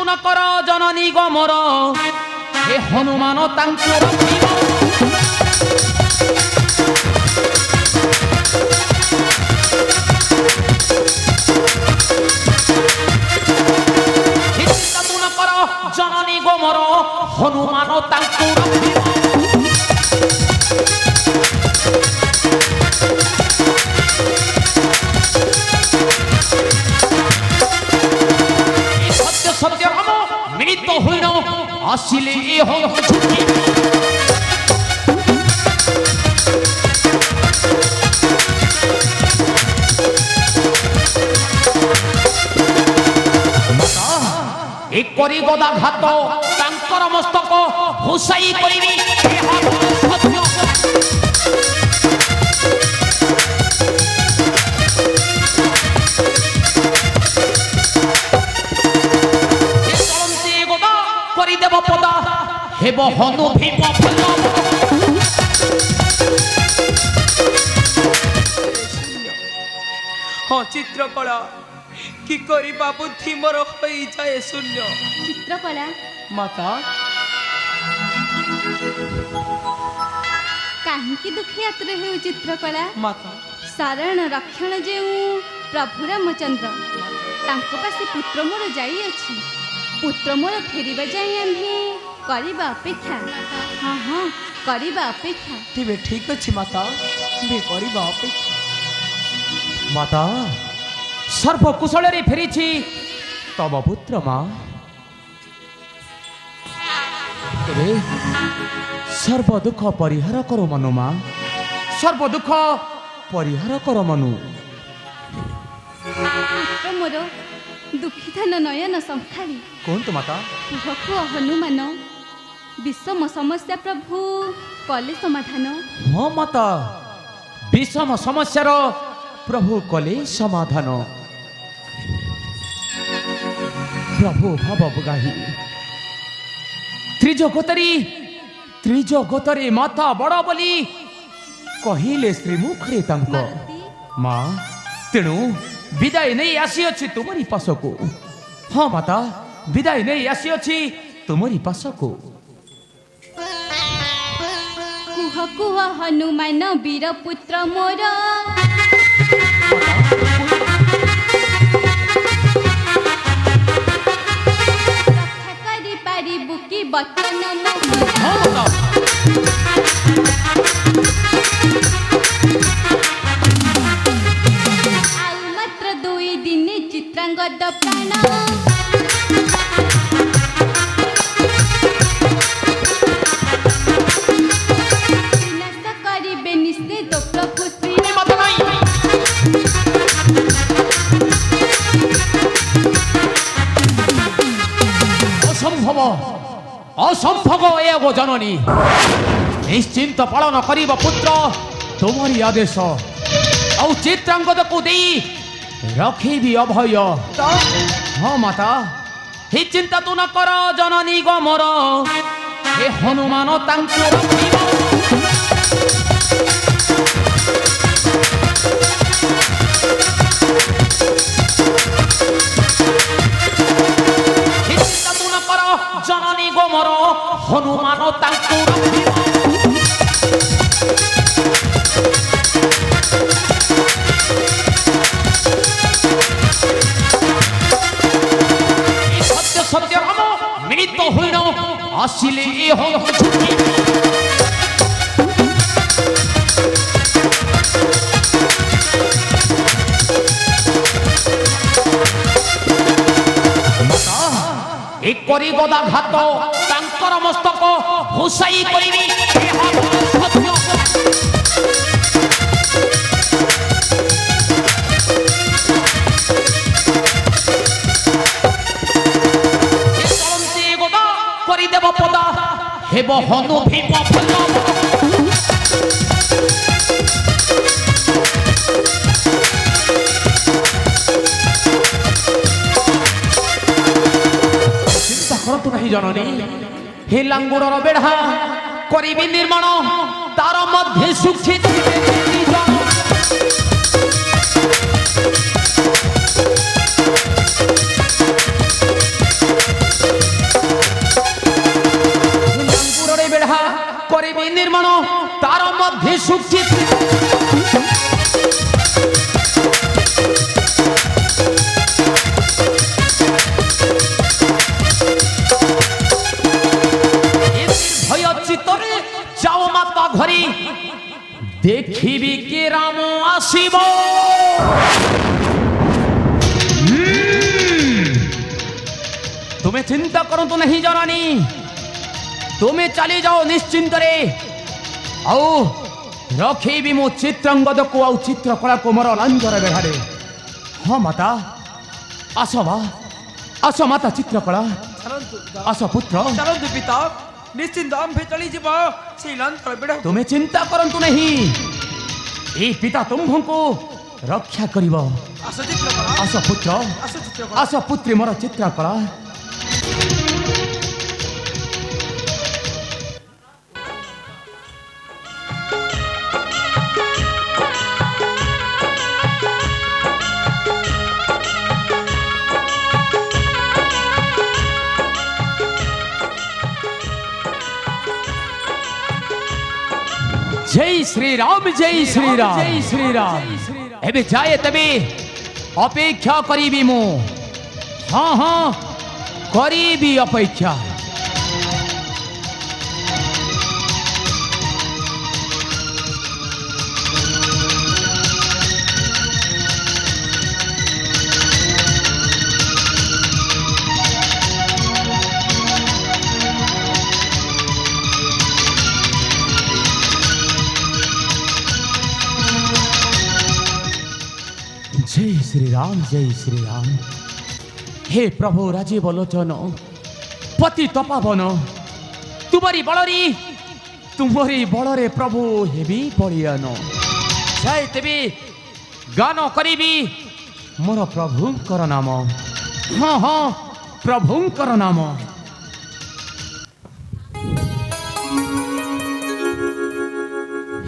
ତୁ ନ କର ଜନନୀ ଗମର ହେ ହନୁମାନ ତାଙ୍କୁ ରଖିବ ଚିନ୍ତା ତୁ ନ କର ଜନନୀ ଗମର ହନୁମାନ ତାଙ୍କୁ ରଖିବ सत्य राम मिलित होइन आसिले हो छुट्टी एक करी गदा घात तांकर मस्तक भूसाई करिबी सत्य देव पदा हेब हनु भीम हाँ चित्रकला कि करिबा बुद्धि मोर होई जाए शून्य चित्रकला माता काहींकि दुखी यात्रा हेउ चित्रकला माता सारण रक्षण जे प्रभु रामचंद्र तांको पासे पुत्र मोर जाई अछि पुत्र मोर फेरिबा जाई आम्हे करिबा अपेक्षा हाँ हाँ करिबा अपेक्षा तेबे ठीक अछि माता बे करिबा अपेक्षा माता सर्व कुशल रे फेरिछि तब पुत्र माँ तेरे सर्व दुख परिहार करो मनु माँ सर्व दुख परिहार करो मनु पुत्र मोर दुखिधन नयन संखारी कौन तो माता कुह हनुमान विषम समस्या प्रभु कले समाधान हाँ माता विषम समस्यार प्रभु कले समाधान प्रभु भाव बुगाही त्रिजगतरे माता बड़ बोली कहिले श्रीमुखरे तांको माँ तेणु विदाय नहीं आसी अच्छी तुमरी पासको हाँ माता विदाय नहीं आसी अच्छी तुमरी पासको कुह कुह हनुमान वीर पुत्र मोर रक्षा करि पारिबु कि वचन मोर आउ मात्र 2 दिन चित्रांगद प्राण असंभव एगो जननी निश्चिंत पालन करिब पुत्र तुमरी आदेश औ चित्रांगद को दे रखिबी अभय हाँ माता ही चिंता तू न कर जननी गमर हे हनुमान तांको रखिब जननी गोमर हनुमान तांको सत्य सत्य राम मिलित होइन आसिले हो छुट्टी एक करी गदा घात तांकर मस्तक भूसाई करिबी सत्य गदा करी देव पदा हेब हनु भीम करतु नहीं जननी हे लांगुड़र बेढ़ा करिबी निर्माण तार मध्य सुखी মধ্যে সুচিত ভয় চিত্তরে যাও মাতা ঘরে দেখিবি কে রাম আসিব তুমি চিন্তা করন্তু नहीं জননী তুমি চালি যাও নিশ্চিন্তরে ଆଉ ରଖେଇବି ମୋ ଚିତ୍ରାଙ୍ଗଦକୁ ଆଉ ଚିତ୍ରକଳାକୁ ମୋର ଲାଞ୍ଜର ବେଢ଼ାରେ ହଁ ମାତା ଆସ ମା ଆସ ମାତା ଚିତ୍ରକଳା ଚାଲନ୍ତୁ ଆସ ପୁତ୍ର ଚାଲନ୍ତୁ ପିତା ନିଶ୍ଚିନ୍ତ ଆମ୍ଭେ ଚଳିଯିବ ସେଇ ଲାଞ୍ଚର ବେଢ଼ା ତୁମେ ଚିନ୍ତା କରନ୍ତୁ ନାହିଁ ଏଇ ପିତା ତୁମ୍ଭଙ୍କୁ ରକ୍ଷା କରିବ ଆସ ଚିତ୍ରକଳା ଆସ ପୁତ୍ର ଆସ ଚିତ୍ରକଳା ଆସ ପୁତ୍ରୀ ମୋର ଚିତ୍ରକଳା जय श्री राम जय श्री राम जय श्री राम एबे जाए तबे अपेक्षा करीबी मु हाँ हाँ करीबी अपेक्षा जय श्री राम हे प्रभु राजीव लोचन पति तपावन तुम्हारी बलरे प्रभु हेबी बलियान जाए तेबे गान करीबी मोर प्रभुंकर नाम हाँ हाँ प्रभुंकर नाम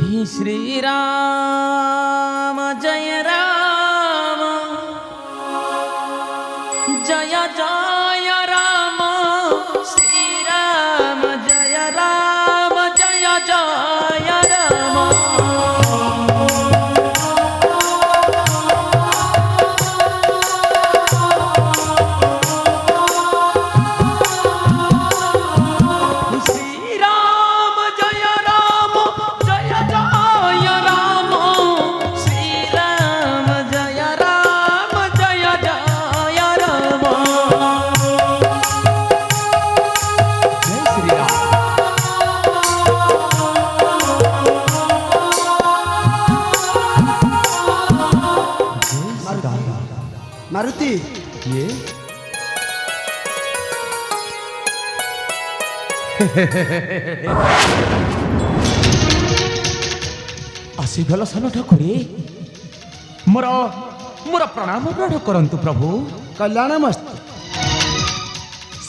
हे श्री राम जय राम जय जय राम श्री राम जय राम जय जय राम श्री राम जय राम जय जय राम श्री राम जय राम जय जय राम जय श्री राम मारुति ये आसीगल सन ठाकुरे मोर मोर प्रणाम ग्रहण करंतु प्रभु कल्याणमस्तु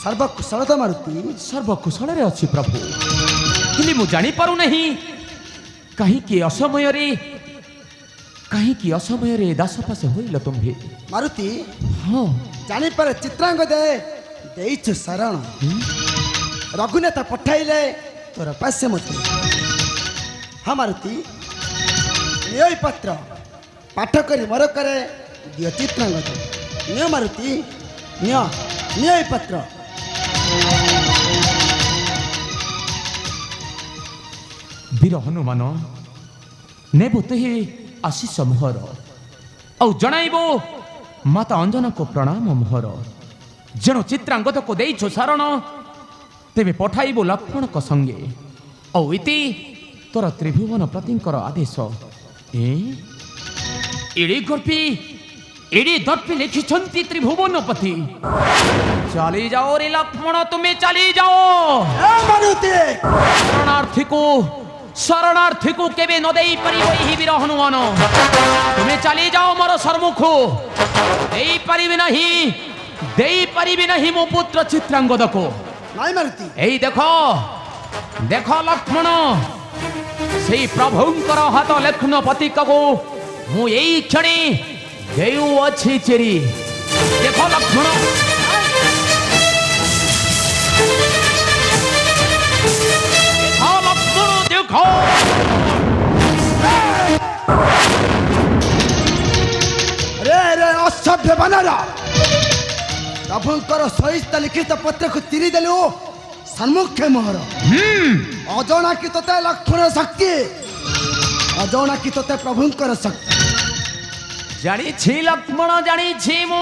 सर्वकुशलता मारुति सर्वकुशल अच्छी प्रभु हेले मु जानी पारु नहीं कहीं असमय रे दासपास होइल तुम्भे मारुति हाँ जानी पारे चित्रांग दे देइछु शरण रघुनाथ पठाइले तोर पासे मते हाँ मारुति निय पत्र पाठ करी मोर करे दियो चित्रांग दे निय मारुति निय पत्र वीर हनुमान नेबो तही आशीष मोहर औ जणाइबो माता अंजना को प्रणाम मोहर जेणु चित्रांगद को देइछु शरण तेबे पठाइबो लक्ष्मण को संगे औ इति तोर त्रिभुवन प्रतिंकर आदेश एड़ी दर्पी लिखिछंती त्रिभुवनपति चली जाओ रे लक्ष्मण तुम्हें चली जाओ मारुति शरणार्थी को केबे न देई परिबो एही वीर हनुमान तुम्हें चली जाओ मोर सम्मुख देई परिबे नहीं मो पुत्र चित्रांगद को नाई मारुति एई देखो देखो लक्ष्मण सेई प्रभुंकर हाथ लेखन पतिक को मु एई क्षणे देउ अछि चेरी देखो लक्ष्मण देखो लक्ष्मण देखो ଦେବାନର ପ୍ରଭୁଙ୍କର ସହିତ ଲିଖିତ ପତ୍ରକୁ ଚିରି ଦେଲୁ ସମ୍ମୁଖେ ମୋହର ଅଜଣା କି ତୋତେ ଲକ୍ଷ୍ମଣ ଶକ୍ତି ଅଜଣା କି ତୋତେ ପ୍ରଭୁଙ୍କର ଶକ୍ତି ଜାଣିଛି ଲକ୍ଷ୍ମଣ ଜାଣିଛି ମୁଁ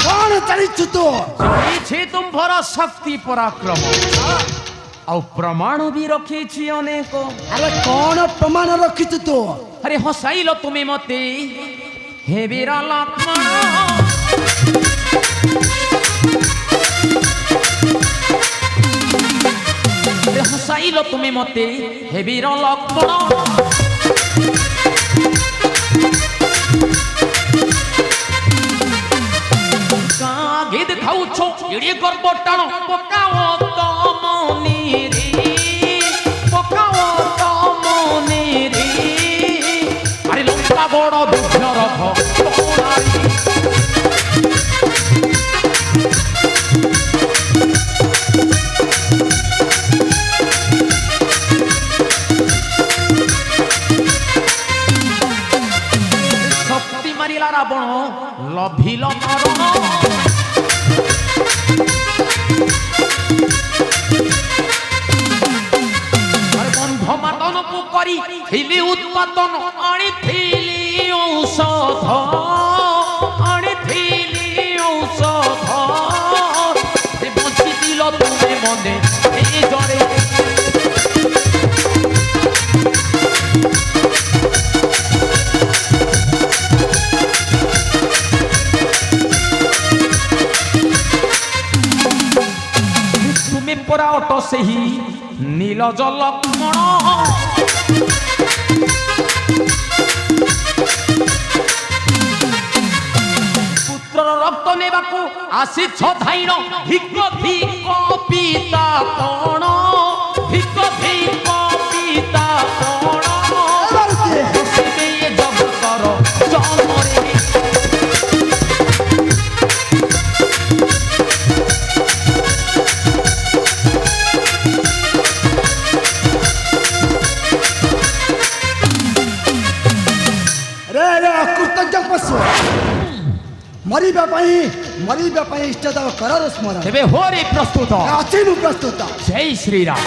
କଣ ଜାଣିଛୁ ତୁ ଜାଣିଛି ତୁମ୍ଭର ଶକ୍ତି ପରାକ୍ରମ ଆଉ ପ୍ରମାଣ ବି ରଖିଛି ଅନେକ ଆରେ କଣ ପ୍ରମାଣ ରଖିଛୁ ତୁ ଆରେ ହସାଇଲ ତୁମେ ମତେ ହେ ବୀର ଲକ୍ଷ୍ମଣ ଆରେ ହସାଇଲ ତୁମେ ମତେ ହେ ବୀର ଲକ୍ଷ୍ମଣ গীত খাউছ এড়িয়ে গর্ব টানো পকাও তো মনে রে পকাও তো মনে রে আরে লঙ্কা বড় দুঃখ রখ শক্তি মারিলা রাবণ লভিল মরণ মাতনকু করি ছিলি উৎপাদন আনিথিলি ঔষধ আনিথিলি ঔষধ বঞ্চি দিল তুমি মনে এই জরে তুমি পরা অট সেই নীলজ লক্ষ্মণ পুত্রর রক্ত নেবাকু আসিছ ধাইণ ভিক ভিক পিতা কোণ ভিক ভিক পিতা কোণ বসিবে এ জগতর জনরে ମରିବା ପାଇଁ ଇଷ୍ଟଦେବ କରର ସ୍ମରଣ ତେବେ ହୋରେ ପ୍ରସ୍ତୁତ ଅଛି ମୁଁ ପ୍ରସ୍ତୁତ ଜୟ ଶ୍ରୀରାମ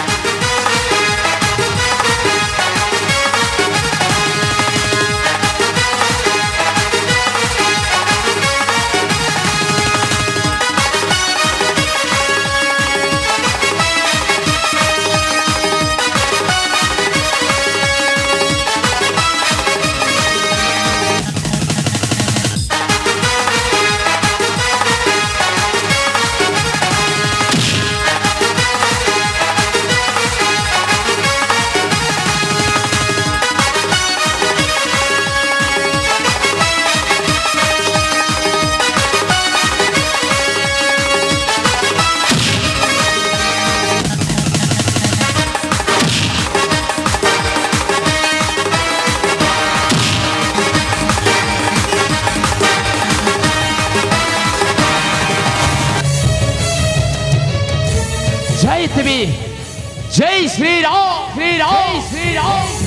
जय श्री राम श्री राम श्री राम